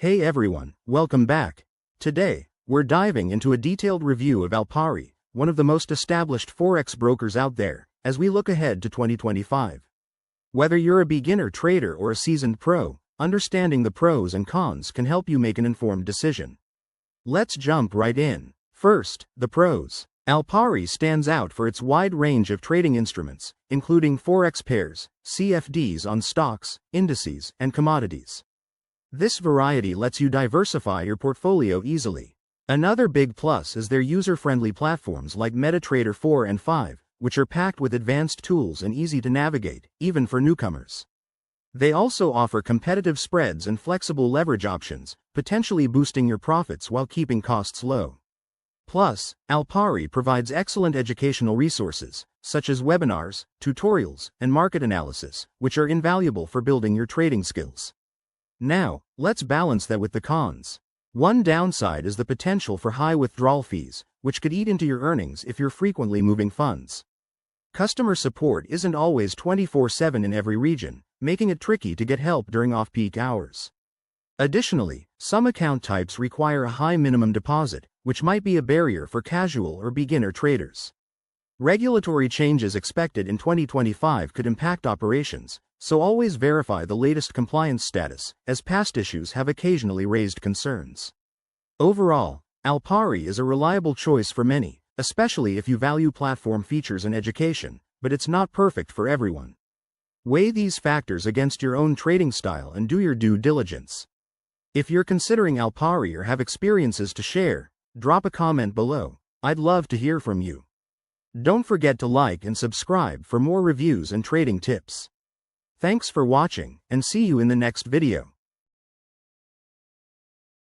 Hey everyone, welcome back. Today, we're diving into a detailed review of Alpari, one of the most established forex brokers out there, as we look ahead to 2025. Whether you're a beginner trader or a seasoned pro, understanding the pros and cons can help you make an informed decision. Let's jump right in. First, the pros. Alpari stands out for its wide range of trading instruments, including forex pairs, CFDs on stocks, indices, and commodities. This variety lets you diversify your portfolio easily. Another big plus is their user-friendly platforms like MetaTrader 4 and 5, which are packed with advanced tools and easy to navigate, even for newcomers. They also offer competitive spreads and flexible leverage options, potentially boosting your profits while keeping costs low. Plus, Alpari provides excellent educational resources, such as webinars, tutorials, and market analysis, which are invaluable for building your trading skills. Now, let's balance that with the cons. One downside is the potential for high withdrawal fees, which could eat into your earnings if you're frequently moving funds. Customer support isn't always 24/7 in every region, making it tricky to get help during off-peak hours. Additionally, some account types require a high minimum deposit, which might be a barrier for casual or beginner traders. Regulatory changes expected in 2025 could impact operations, so always verify the latest compliance status, as past issues have occasionally raised concerns. Overall, Alpari is a reliable choice for many, especially if you value platform features and education, but it's not perfect for everyone. Weigh these factors against your own trading style and do your due diligence. If you're considering Alpari or have experiences to share, drop a comment below. I'd love to hear from you. Don't forget to like and subscribe for more reviews and trading tips. Thanks for watching, and see you in the next video.